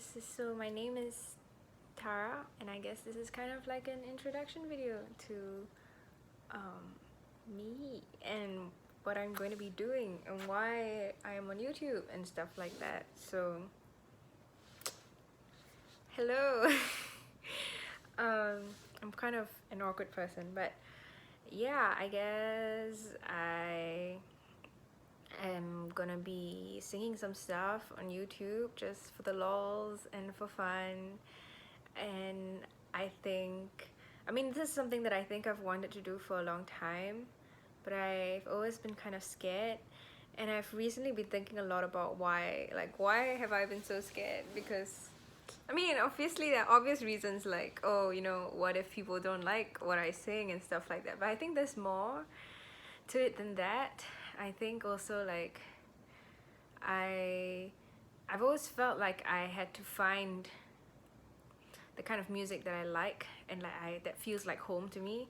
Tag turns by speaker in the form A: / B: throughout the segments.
A: So my name is Tara, and I guess this is kind of like an introduction video to me and what I'm going to be doing and why I am on YouTube and stuff like that. So hello. I'm kind of an awkward person, but yeah, I guess I am gonna be singing some stuff on YouTube just for the lols and for fun. And I mean, this is something that I think I've wanted to do for a long time, but I've always been kind of scared. And I've recently been thinking a lot about why have I been so scared? Because I mean, obviously there are obvious reasons, like, oh, what if people don't like what I sing and stuff like that. But I think there's more to it than that. I think also, like, I've always felt like I had to find the kind of music that I like and that feels like home to me,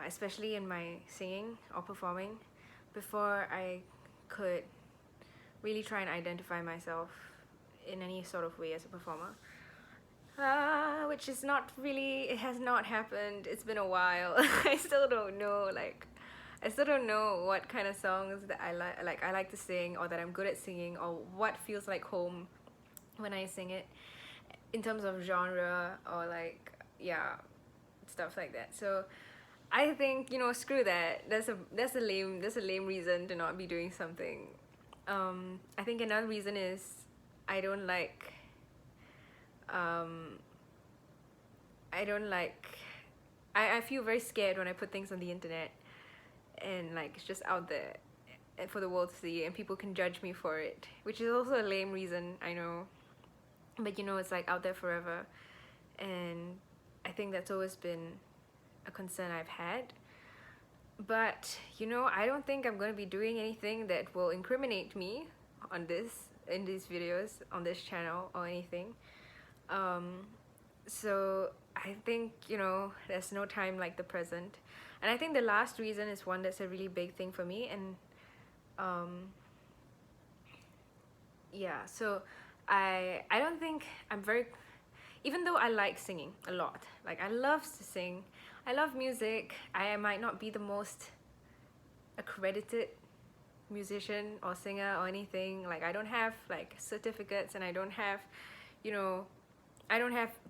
A: especially in my singing or performing, before I could really try and identify myself in any sort of way as a performer. Which is not really, it has not happened. It's been a while. I still don't know, what kind of songs that I like to sing, or that I'm good at singing, or what feels like home when I sing it in terms of genre, or stuff like that. So I think, screw that. That's a lame reason to not be doing something. I think another reason is I don't like I feel very scared when I put things on the internet and it's just out there and for the world to see, and people can judge me for it, which is also a lame reason, I know, but it's out there forever. And I think that's always been a concern I've had. But I don't think I'm going to be doing anything that will incriminate me in these videos on this channel or anything. So I think there's no time like the present. And I think the last reason is one that's a really big thing for me. And yeah, so I don't think I'm very, even though I like singing a lot, I love to sing, I love music, I might not be the most accredited musician or singer or anything, I don't have certificates, and I don't have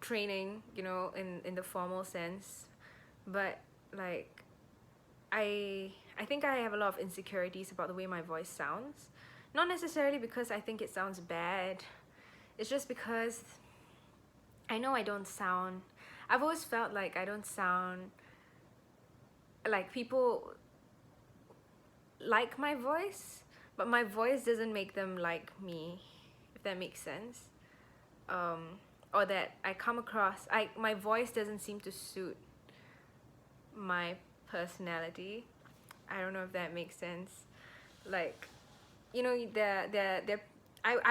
A: training in the formal sense, but I think I have a lot of insecurities about the way my voice sounds. Not necessarily because I think it sounds bad, it's just because I know I don't sound, I've always felt like I don't sound like people like my voice, but my voice doesn't make them like me, if that makes sense. Or that I come across, my voice doesn't seem to suit my personality. I don't know if that makes sense. I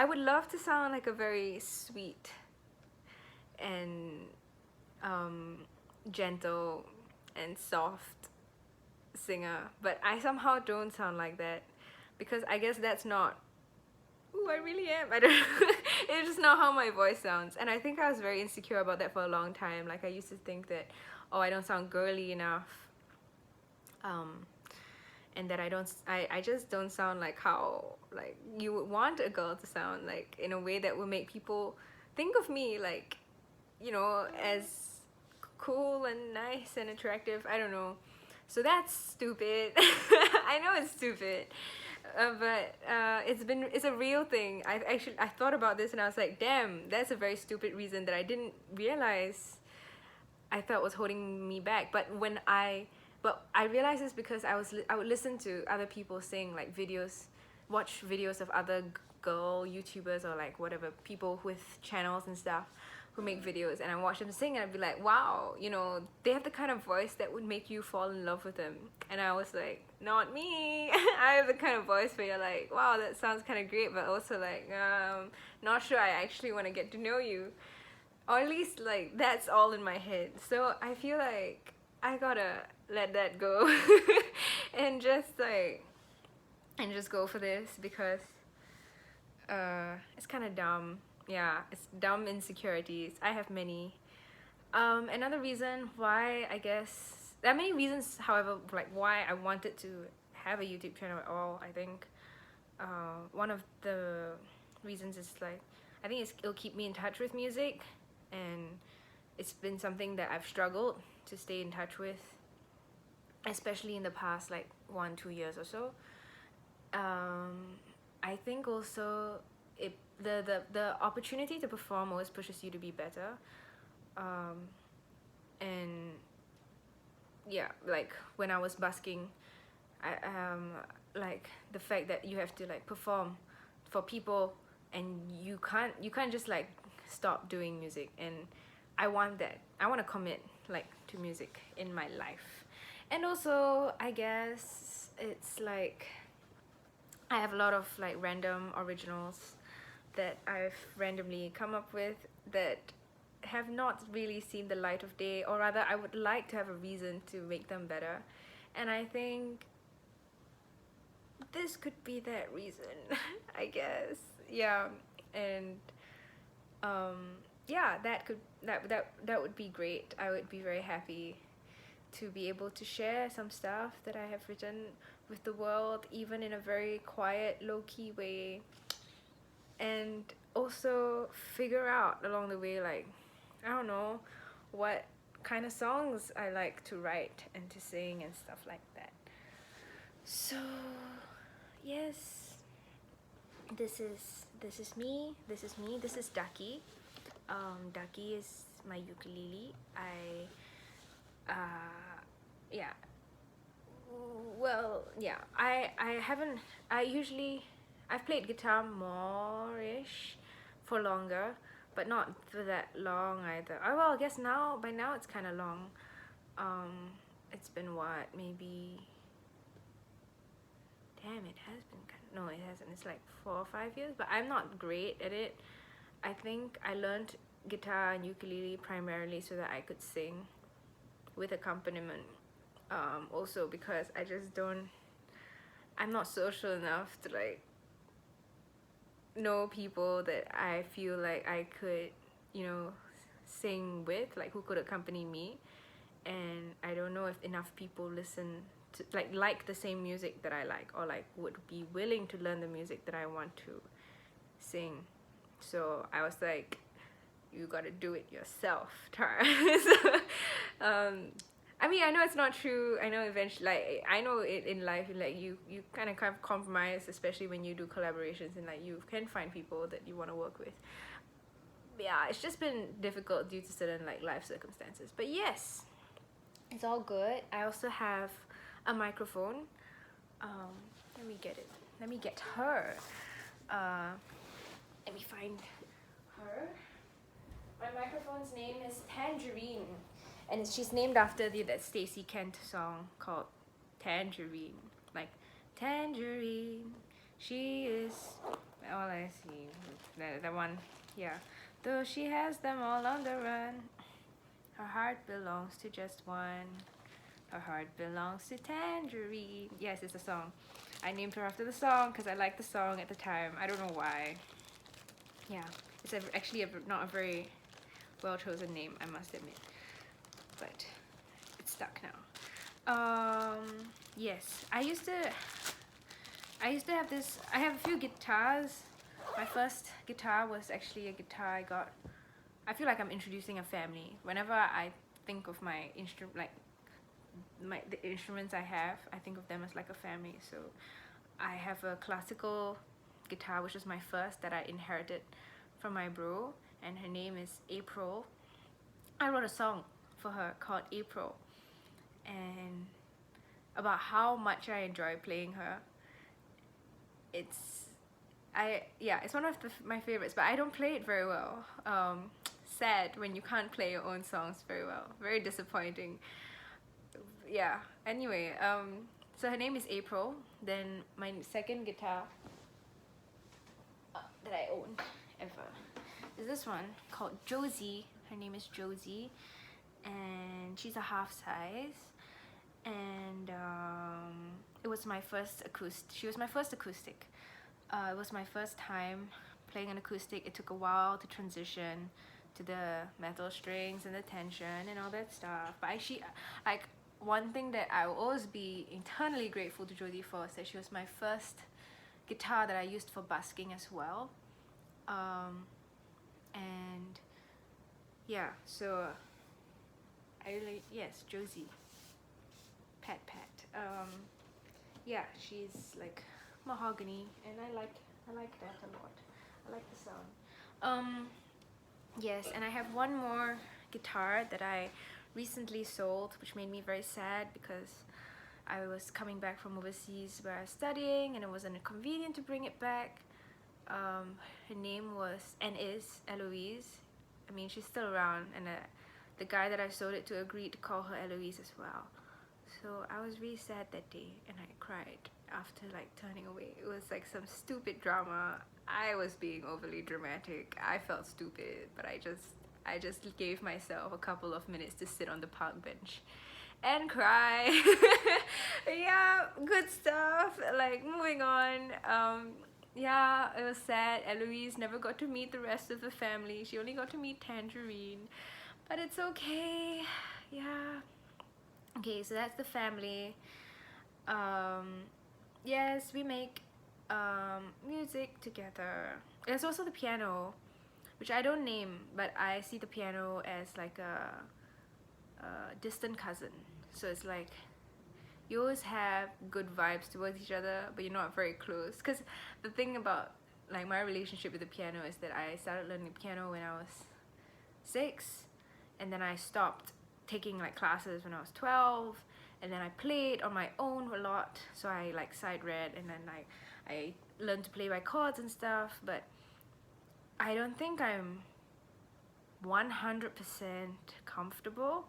A: would love to sound like a very sweet and gentle and soft singer, but I somehow don't sound like that, because I guess that's not who I really am. I don't know. It's just not how my voice sounds, and I think I was very insecure about that for a long time. I used to think that, oh, I don't sound girly enough, and that I just don't sound like how you would want a girl to sound, in a way that will make people think of me as cool and nice and attractive. I don't know. So that's stupid. I know it's stupid, but it's a real thing. I thought about this and I was like, damn, that's a very stupid reason that I didn't realize I thought was holding me back. But I realized this because I would listen to other people sing watch videos of other girl YouTubers, or whatever, people with channels and stuff who make videos, and I watch them sing and I'd be like, wow, they have the kind of voice that would make you fall in love with them. And I was like, not me. I have the kind of voice where you're like, wow, that sounds kind of great, but also not sure I actually want to get to know you, or at least that's all in my head. So I feel like I gotta let that go and just go for this, because it's kind of dumb, Yeah, it's dumb insecurities. I have many. Another reason why, I guess there are many reasons, however, like why I wanted to have a YouTube channel at all. I think one of the reasons is like I think it'll keep me in touch with music, and it's been something that I've struggled to stay in touch with, especially in the past like 1-2 years or so. I think also the opportunity to perform always pushes you to be better. And yeah, like when I was busking, I like the fact that you have to like perform for people, and you can't just like stop doing music. And I want that. I want to commit like to music in my life. And also I guess it's like I have a lot of like random originals that I've randomly come up with that have not really seen the light of day, or rather I would like to have a reason to make them better. And I think this could be that reason. I guess. Yeah. And yeah, that would be great. I would be very happy to be able to share some stuff that I have written with the world, even in a very quiet, low-key way. And also figure out along the way, like, I don't know, what kind of songs I like to write and to sing and stuff like that. So yes, this is me. This is Ducky. Ducky is my ukulele. Yeah. Well, yeah. I haven't. I've played guitar more-ish for longer, but not for that long either. Oh well, I guess by now it's kind of long. It's been what, maybe. Damn, it has been no, it hasn't. It's like 4 or 5 years, but I'm not great at it. I think I learned guitar and ukulele primarily so that I could sing with accompaniment. Also because I'm not social enough to like know people that I feel like I could, sing with, like who could accompany me. And I don't know if enough people listen to like the same music that I like, or like would be willing to learn the music that I want to sing. So I was like, you gotta do it yourself, Tara. I mean, I know it's not true. I know eventually, like, I know it in life, like you kind of compromise, especially when you do collaborations, and like you can find people that you want to work with. But yeah, it's just been difficult due to certain like life circumstances. But yes, it's all good. I also have a microphone. Let me get it. Let me get her. Let me find her. My microphone's name is Tangerine, and she's named after that Stacey Kent song called Tangerine. Like, Tangerine, she is all I see. That one, yeah. Though she has them all on the run, her heart belongs to just one. Her heart belongs to Tangerine. Yes, it's a song. I named her after the song because I liked the song at the time. I don't know why. Yeah, it's actually not a very well-chosen name, I must admit. But it's stuck now. Yes, I used to have this. I have a few guitars. My first guitar was actually a guitar I got. I feel like I'm introducing a family. Whenever I think of my instrument, like the instruments I have, I think of them as like a family. So I have a classical guitar, which was my first, that I inherited from my bro, and her name is April. I wrote a song for her called April, and about how much I enjoy playing her. It's one of my favorites, but I don't play it very well. Sad when you can't play your own songs very well. Very disappointing. Yeah, anyway, so her name is April. Then my second guitar that I own ever is this one called Josie. Her name is Josie, and she's a half size. And it was my first acoustic. She was my first acoustic. It was my first time playing an acoustic, it took a while to transition to the metal strings and the tension and all that stuff. But she, like, one thing that I will always be eternally grateful to Jodie for is that she was my first guitar that I used for busking as well. And yeah, so I really, yes, Josie, Pat. Yeah, she's like mahogany, and I like that a lot. I like the sound. Yes, and I have one more guitar that I recently sold, which made me very sad because I was coming back from overseas where I was studying, and it wasn't convenient to bring it back. Her name was and is Eloise. I mean, she's still around, and the guy that I sold it to agreed to call her Eloise as well. So I was really sad that day, and I cried after like turning away. It was like some stupid drama. I was being overly dramatic. I felt stupid, but I just gave myself a couple of minutes to sit on the park bench and cry. Yeah, good stuff. Like, moving on. Yeah, it was sad. Eloise never got to meet the rest of the family. She only got to meet Tangerine, but it's okay. Yeah. Okay, so that's the family. Yes, we make music together. There's also the piano, which I don't name, but I see the piano as like a distant cousin. So it's like you always have good vibes towards each other, but you're not very close. Because the thing about like my relationship with the piano is that I started learning piano when I was 6, and then I stopped taking like classes when I was 12, and then I played on my own a lot. So I like side read, and then I learned to play by chords and stuff, but I don't think I'm 100% comfortable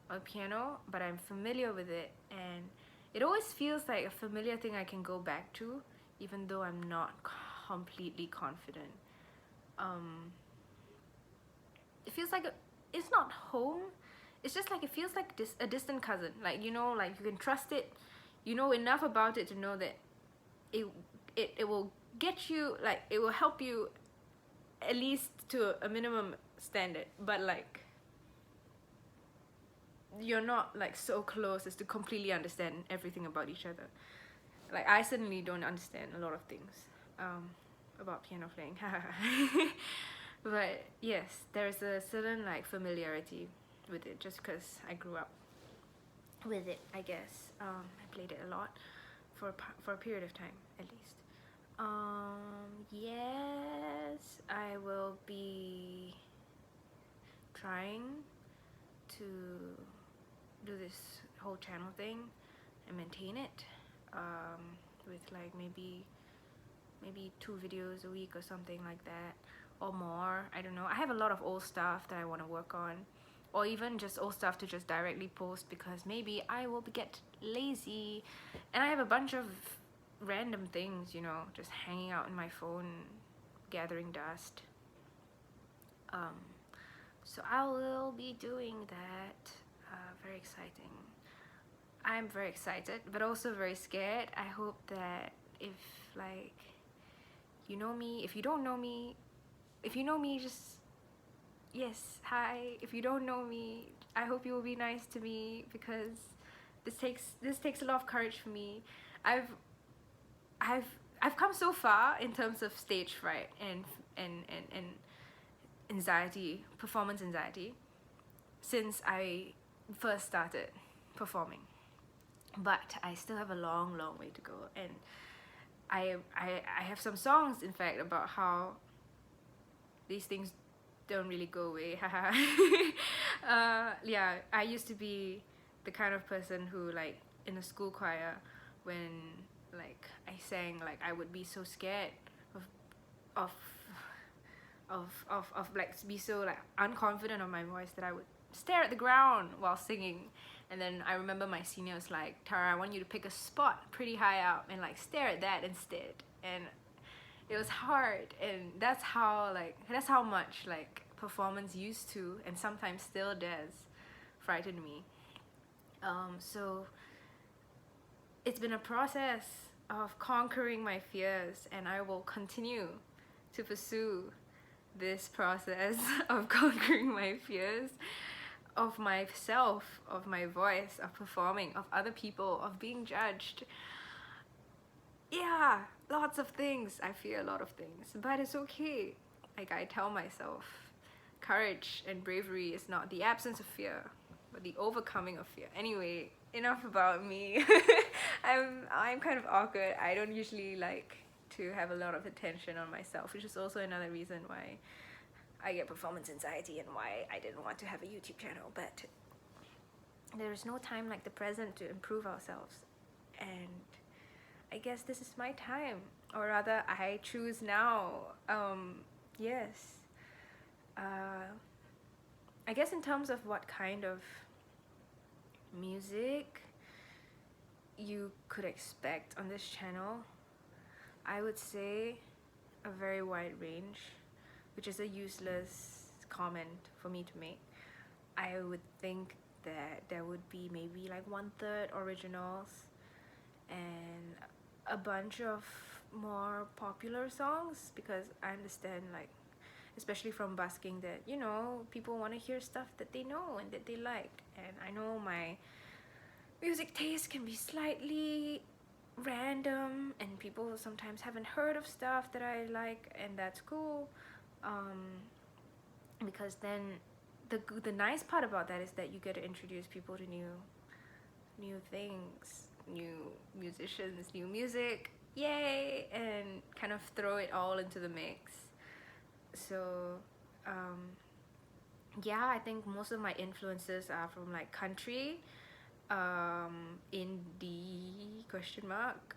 A: on the piano, but I'm familiar with it, and it always feels like a familiar thing I can go back to, even though I'm not completely confident. It feels like it's not home. It's just like it feels like a distant cousin. Like, you know, like you can trust it. You know enough about it to know that it will get you, like it will help you at least to a minimum standard. But like you're not like so close as to completely understand everything about each other. Like I certainly don't understand a lot of things about piano playing. But yes, there's a certain like familiarity with it just because I grew up with it, I guess. I played it a lot for a period of time at least. Yes, I will be trying to do this whole channel thing and maintain it with like maybe 2 videos a week or something like that, or more. I don't know. I have a lot of old stuff that I want to work on, or even just old stuff to just directly post, because maybe I will get lazy and I have a bunch of random things, you know, just hanging out in my phone, gathering dust. So I will be doing that. Very exciting. I'm very excited, but also very scared. I hope that if like you know me, if you don't know me, if you know me, just yes, hi. If you don't know me, I hope you will be nice to me, because this takes a lot of courage for me. I've come so far in terms of stage fright and anxiety, performance anxiety, since I first started performing, but I still have a long way to go. And I have some songs, in fact, about how these things don't really go away. Yeah, I used to be the kind of person who, like, in a school choir, when like I sang, like I would be so scared of like be so like unconfident of my voice that I would stare at the ground while singing. And then I remember my seniors like, Tara, I want you to pick a spot pretty high up and like stare at that instead. And it was hard, and that's how much like performance used to, and sometimes still does, frighten me. So it's been a process of conquering my fears, and I will continue to pursue this process of conquering my fears of myself, of my voice, of performing, of other people, of being judged. Yeah, lots of things. I fear a lot of things, but it's okay. Like I tell myself, courage and bravery is not the absence of fear, but the overcoming of fear. Anyway, enough about me. I'm kind of awkward. I don't usually like to have a lot of attention on myself, which is also another reason why I get performance anxiety and why I didn't want to have a YouTube channel. But there is no time like the present to improve ourselves, and I guess this is my time, or rather I choose now. Yes. I guess in terms of what kind of music you could expect on this channel, I would say a very wide range, which is a useless comment for me to make. I would think that there would be maybe like 1/3 originals and a bunch of more popular songs, because I understand, like, especially from busking, that you know people want to hear stuff that they know and that they like, and I know my music taste can be slightly random and people sometimes haven't heard of stuff that I like, and that's cool, because then the nice part about that is that you get to introduce people to new things, new musicians, new music, yay, and kind of throw it all into the mix. So yeah, I think most of my influences are from like country, indie question mark,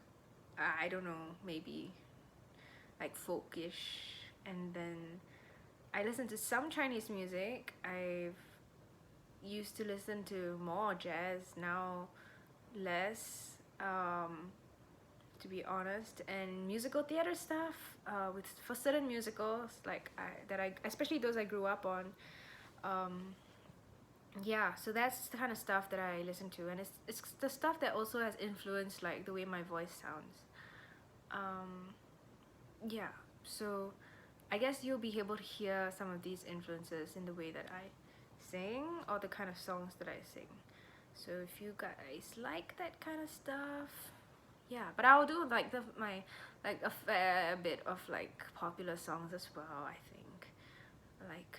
A: I don't know, maybe like folkish, and then I listen to some Chinese music. I've used to listen to more jazz, now less, to be honest, and musical theater stuff, with for certain musicals like especially those I grew up on. Yeah, so that's the kind of stuff that I listen to, and it's the stuff that also has influenced like the way my voice sounds. Yeah, so I guess you'll be able to hear some of these influences in the way that I sing, or the kind of songs that I sing. So if you guys like that kind of stuff, yeah, but I'll do like my like a fair bit of like popular songs as well, I think. Like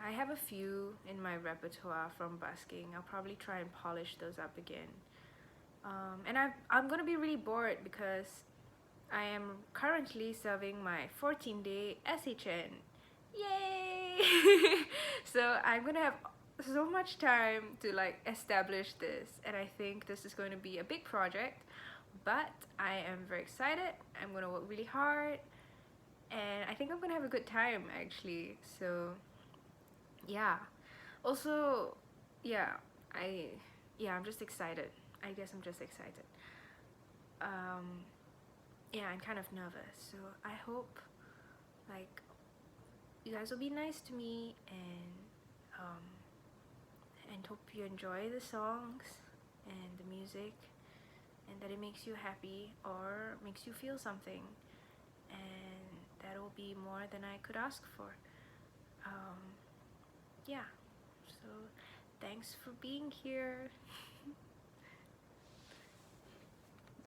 A: I have a few in my repertoire from busking. I'll probably try and polish those up again. And I'm gonna be really bored because I am currently serving my 14-day SHN. Yay! So I'm gonna have so much time to like establish this, and I think this is going to be a big project, but I am very excited. I'm gonna work really hard, and I think I'm gonna have a good time actually. So yeah, also, yeah, I'm just excited. I guess I'm just excited. Yeah, I'm kind of nervous, so I hope like you guys will be nice to me, and hope you enjoy the songs and the music, and that it makes you happy or makes you feel something, and that will be more than I could ask for. Yeah, so thanks for being here.